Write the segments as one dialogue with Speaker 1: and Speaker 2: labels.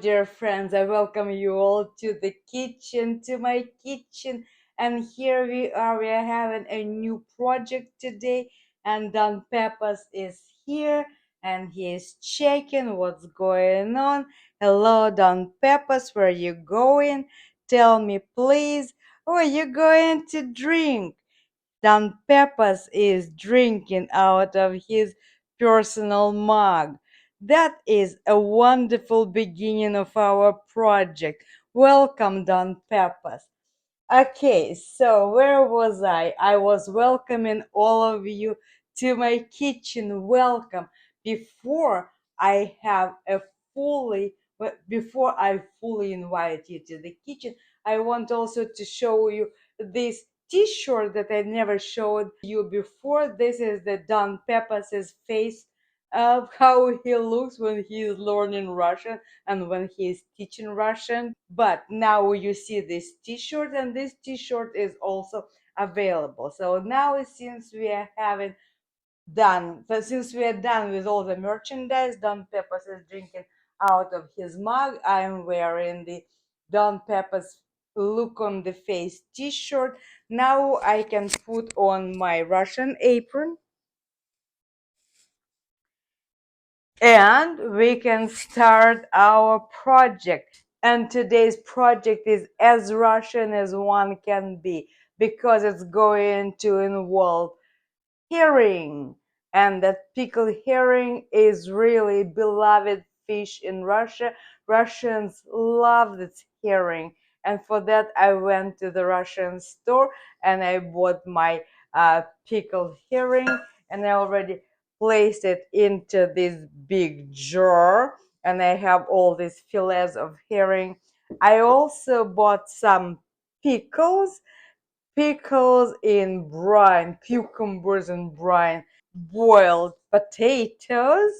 Speaker 1: dear friends, I welcome you all to the kitchen, to my kitchen. And here we are having a new project today. And Don Peppers is here and he is checking what's going on. Hello, Don Peppers, where you going? Tell me, please, what are you going to drink? Don Peppers is drinking out of his personal mug. That is a wonderful beginning of our project. Welcome, Don Peppers. Okay, so where was I? I was welcoming all of you to my kitchen. Welcome. Before I have a before I fully invite you to the kitchen, I want also to show you this t-shirt that I never showed you before. This is the Don Peppers' face of how he looks when he is learning Russian and when he is teaching Russian. But now you see this t-shirt, and this t-shirt is also available. So now since we are having done, so since we are done with all the merchandise, Don Peppers is drinking out of his mug. I am wearing the Don Peppers look on the face t-shirt. Now I can put on my Russian apron and we can start our project. And today's project is as Russian as one can be because it's going to involve herring. And that pickled herring is really beloved fish in Russia. Russians love this herring. And for that, I went to the Russian store and I bought my pickled herring, and I already placed it into this big jar. And I have all these fillets of herring. I also bought some pickles, pickles in brine, cucumbers in brine, boiled potatoes,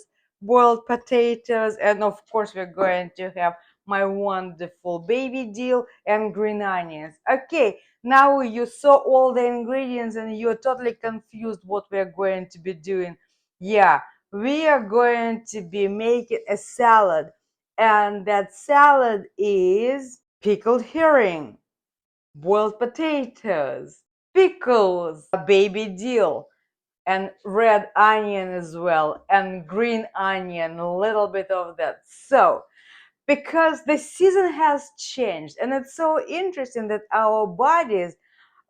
Speaker 1: and of course we're going to have my wonderful baby dill and green onions. Okay, now you saw all the ingredients and you're totally confused what we're going to be doing. Yeah, we are going to be making a salad, and that salad is pickled herring, boiled potatoes, pickles, a baby dill, and red onion as well, and green onion, a little bit of that. So, because the season has changed, and it's so interesting that our bodies,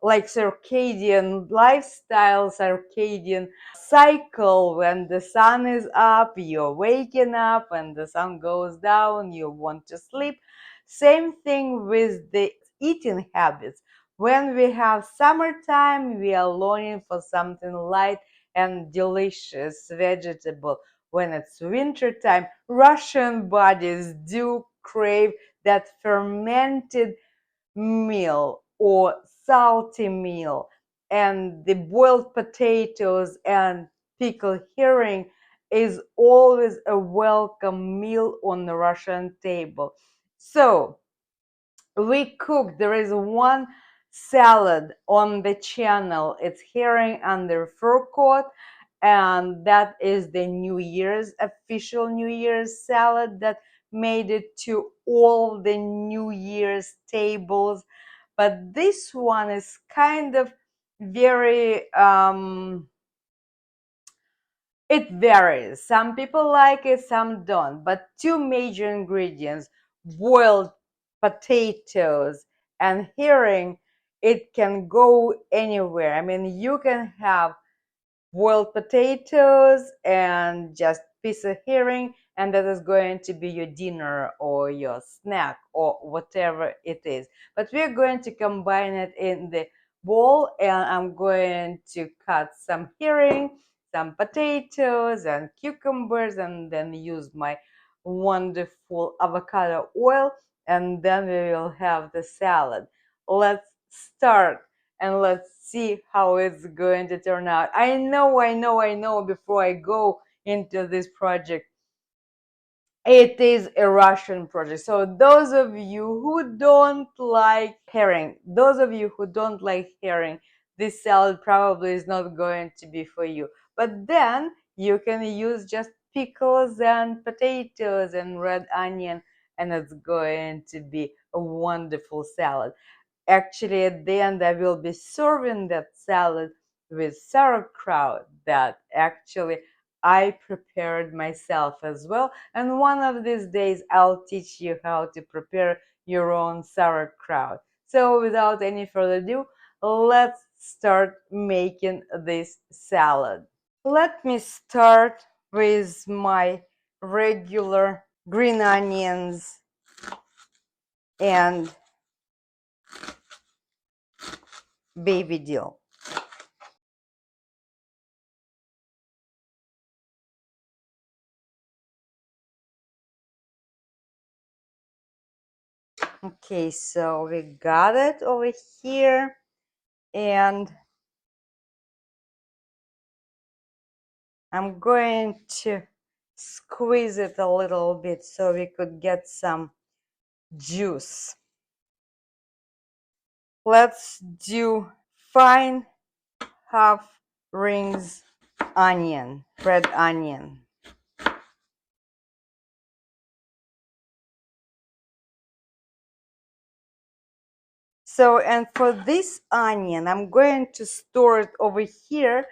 Speaker 1: like circadian lifestyle, circadian cycle, when the sun is up, you're waking up, when the sun goes down, you want to sleep. Same thing with the eating habits. When we have summertime, we are longing for something light and delicious vegetable. When it's winter time, Russian bodies do crave that fermented meal or salty meal, and the boiled potatoes and pickled herring is always a welcome meal on the Russian table. So we cook, there is one salad on the channel, it's herring under fur coat, and that is the New Year's official New Year's salad that made it to all the New Year's tables. But this one is kind of very it varies. Some people like it, some don't. But two major ingredients, boiled potatoes and herring, it can go anywhere. I mean, you can have boiled potatoes and just piece of herring, and that is going to be your dinner or your snack or whatever it is. But we're going to combine it in the bowl, and I'm going to cut some herring, some potatoes and cucumbers, and then use my wonderful avocado oil, and then we will have the salad. Let's start and let's see how it's going to turn out. I know, before I go into this project, it is a Russian project. So those of you who don't like herring, this salad probably is not going to be for you. But then you can use just pickles and potatoes and red onion and it's going to be a wonderful salad. Actually, at the end, I will be serving that salad with sauerkraut that actually I prepared myself as well. And one of these days, I'll teach you how to prepare your own sauerkraut. So, without any further ado, let's start making this salad. Let me start with my regular green onions and baby dill. Okay, so we got it over here, and I'm going to squeeze it a little bit so we could get some juice. Let's do fine half rings onion, red onion. So, and for this onion, I'm going to store it over here,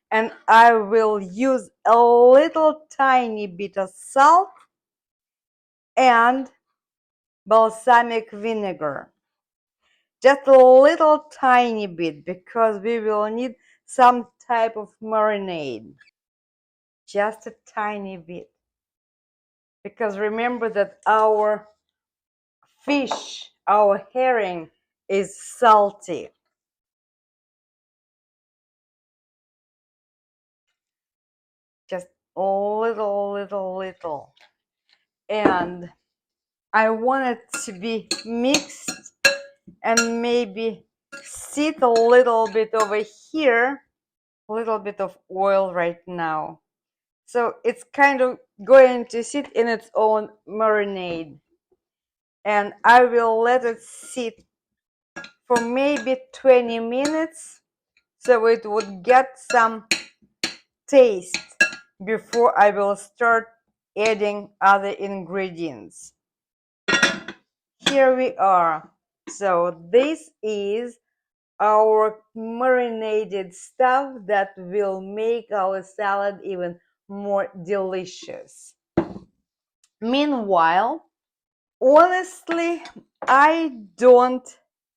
Speaker 1: and I will use a little tiny bit of salt and balsamic vinegar. Just a little tiny bit because we will need some type of marinade. Just a tiny bit. Because remember that our fish, our herring, is salty. Just a little. And I want it to be mixed and maybe sit a little bit over here. A little bit of oil right now. So it's kind of going to sit in its own marinade. And I will let it sit for maybe 20 minutes so it would get some taste before I will start adding other ingredients. Here we are. So this is our marinated stuff that will make our salad even more delicious. Meanwhile, honestly, I don't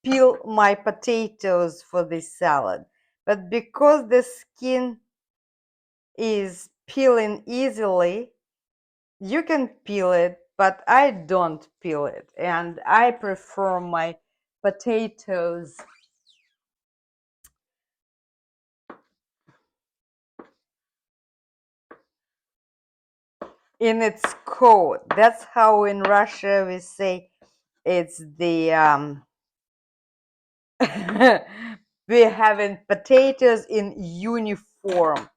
Speaker 1: peel my potatoes for this salad, but because the skin is peeling easily, you can peel it, but I don't peel it, and I prefer my potatoes in its coat. That's how in Russia we say it's the we're having potatoes in uniform.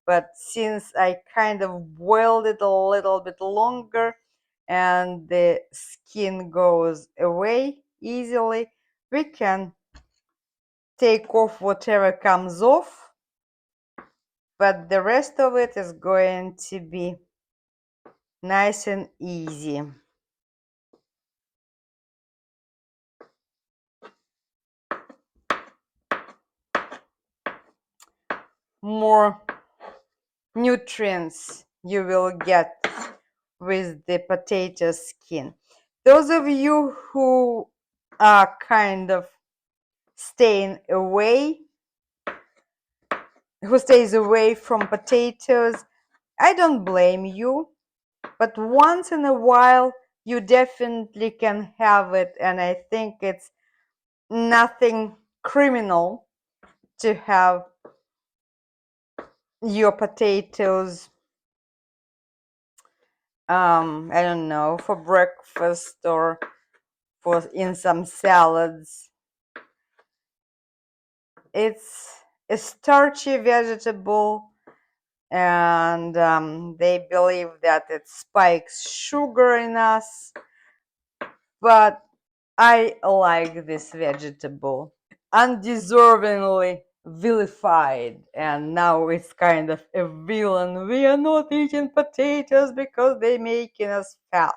Speaker 1: But since I kind of boiled it a little bit longer and the skin goes away easily, we can take off whatever comes off, but the rest of it is going to be nice and easy. More nutrients you will get with the potato skin. Those of you who are kind of staying away, who stays away from potatoes, I don't blame you, but once in a while you definitely can have it, and I think it's nothing criminal to have your potatoes I don't know, for breakfast or for in some salads. It's a starchy vegetable, and they believe that it spikes sugar in us, but I like this vegetable. Undeservingly vilified, and now it's kind of a villain. We are not eating potatoes because they're making us fat.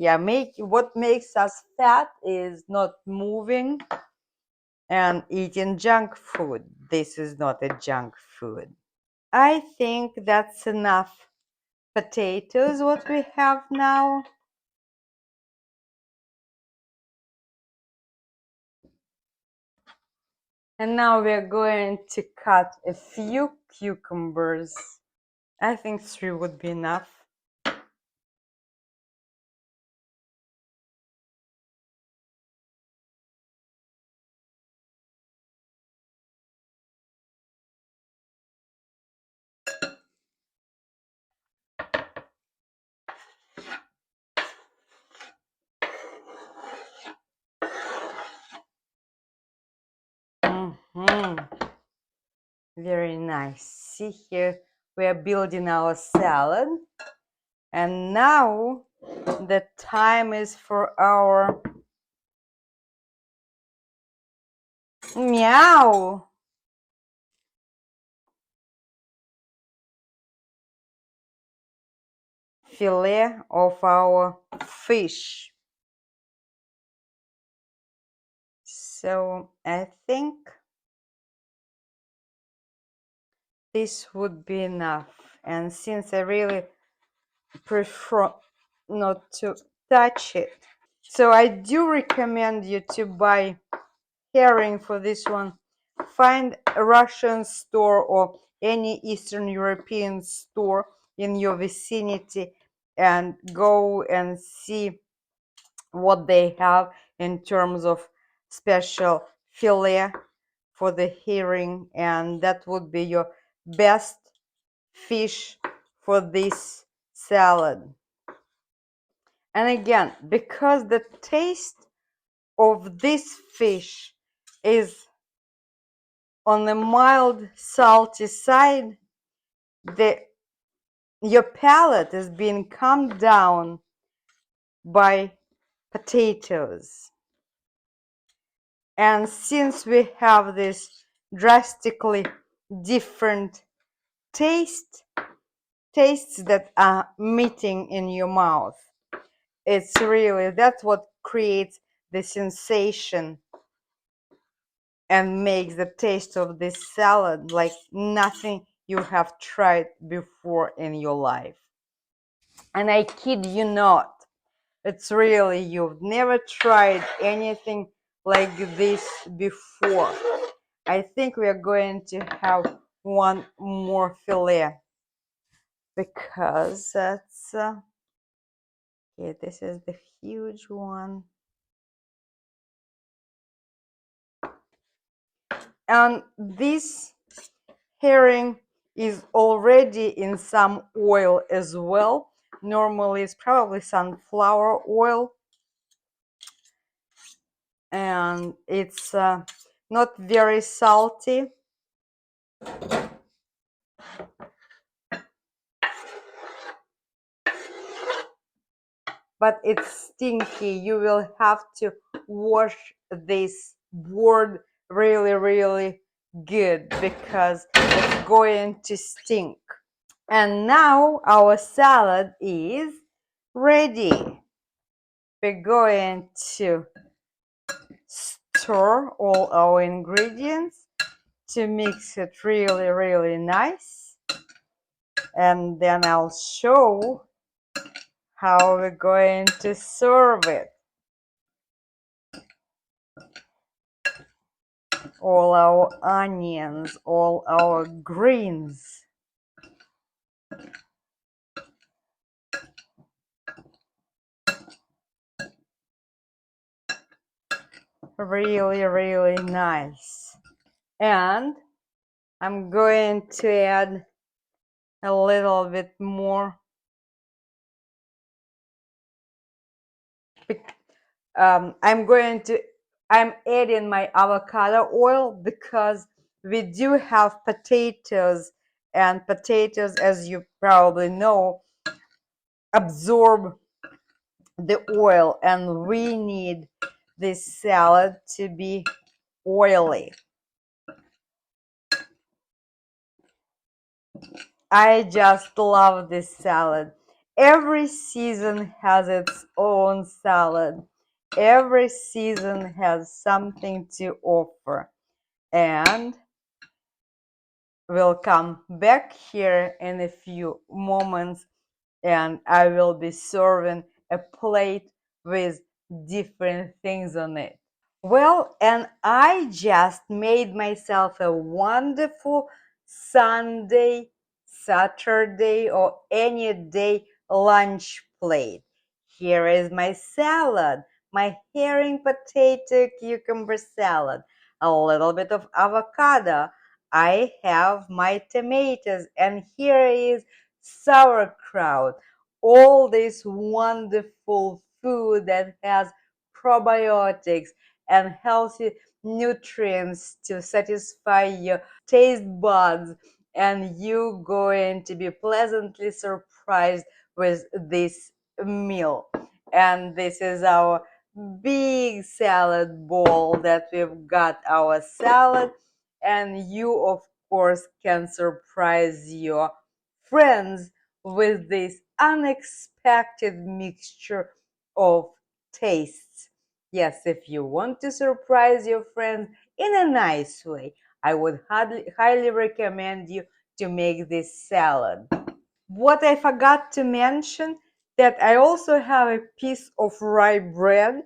Speaker 1: Yeah, what makes us fat is not moving and eating junk food. This is not a junk food. I think that's enough potatoes what we have now. And now we're going to cut a few cucumbers. I think 3 would be enough. Very nice. See here, we are building our salad. And now the time is for our meow. Fillet of our fish. So I think this would be enough. And since I really prefer not to touch it, so I do recommend you to buy herring for this one. Find a Russian store or any Eastern European store in your vicinity and go and see what they have in terms of special fillet for the herring, and that would be your best fish for this salad. And again, because the taste of this fish is on the mild salty side, your palate is being calmed down by potatoes. And since we have this drastically different tastes that are meeting in your mouth, it's really that's what creates the sensation and makes the taste of this salad like nothing you have tried before in your life. And I kid you not, it's really, you've never tried anything like this before. I think we are going to have one more fillet because that's okay, this is the huge one. And this herring is already in some oil as well. Normally it's probably sunflower oil, and it's not very salty. But it's stinky. You will have to wash this board really, really good because it's going to stink. And now our salad is ready. We're going to stir all our ingredients to mix it really, really nice. And then I'll show how we're going to serve it. All our onions, all our greens. Really, really nice. And I'm going to add a little bit more. I'm adding my avocado oil because we do have potatoes, and potatoes, as you probably know, absorb the oil, and we need this salad to be oily. I just love this salad. Every season has its own salad. Every season has something to offer. And we'll come back here in a few moments and I will be serving a plate with different things on it. Well, and I just made myself a wonderful Sunday, Saturday, or any day lunch plate. Here is my salad, my herring potato cucumber salad, a little bit of avocado. I have my tomatoes, and here is sauerkraut. All this wonderful food that has probiotics and healthy nutrients to satisfy your taste buds, and you going to be pleasantly surprised with this meal. And this is our big salad bowl that we've got our salad, and you of course can surprise your friends with this unexpected mixture of tastes. Yes, if you want to surprise your friends in a nice way, I would highly recommend you to make this salad. What I forgot to mention, that I also have a piece of rye bread,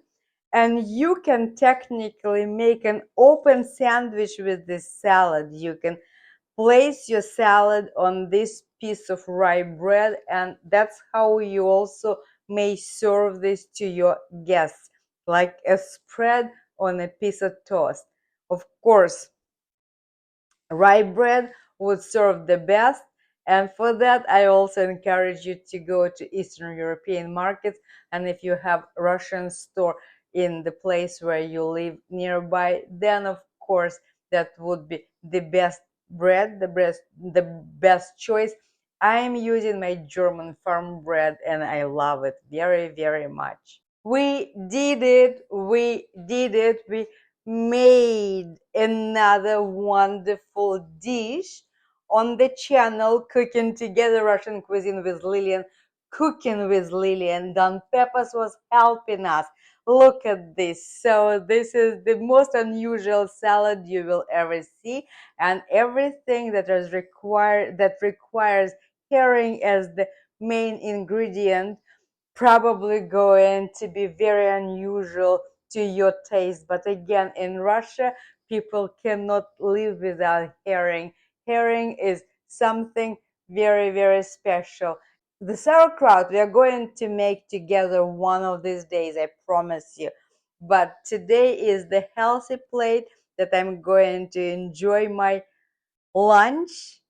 Speaker 1: and you can technically make an open sandwich with this salad. You can place your salad on this piece of rye bread, and that's how you also may serve this to your guests, like a spread on a piece of toast. Of course, rye bread would serve the best, and for that I also encourage you to go to Eastern European markets, and if you have Russian store in the place where you live nearby, then of course that would be the best bread, the best choice. I am using my German farm bread and I love it very, very much. We did it. We did it. We made another wonderful dish on the channel, Cooking Together Russian Cuisine with Lillian. Cooking with Lillian. Don Peppers was helping us. Look at this. So this is the most unusual salad you will ever see, and everything that requires herring as the main ingredient probably going to be very unusual to your taste. But again, in Russia, people cannot live without herring. Herring is something very, very special. The sauerkraut we are going to make together one of these days, I promise you. But today is the healthy plate that I'm going to enjoy lunch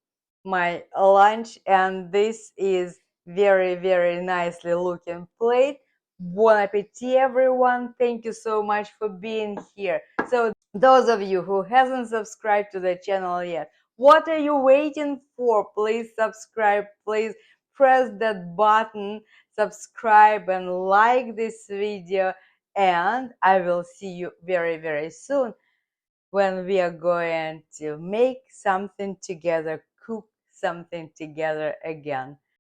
Speaker 1: my lunch, and this is very, very nicely looking plate. Bon appetit, everyone. Thank you so much for being here. So those of you who hasn't subscribed to the channel yet, what are you waiting for? Please subscribe. Please press that button, subscribe and like this video, and I will see you very, very soon when we are going to make something together, cook something together again.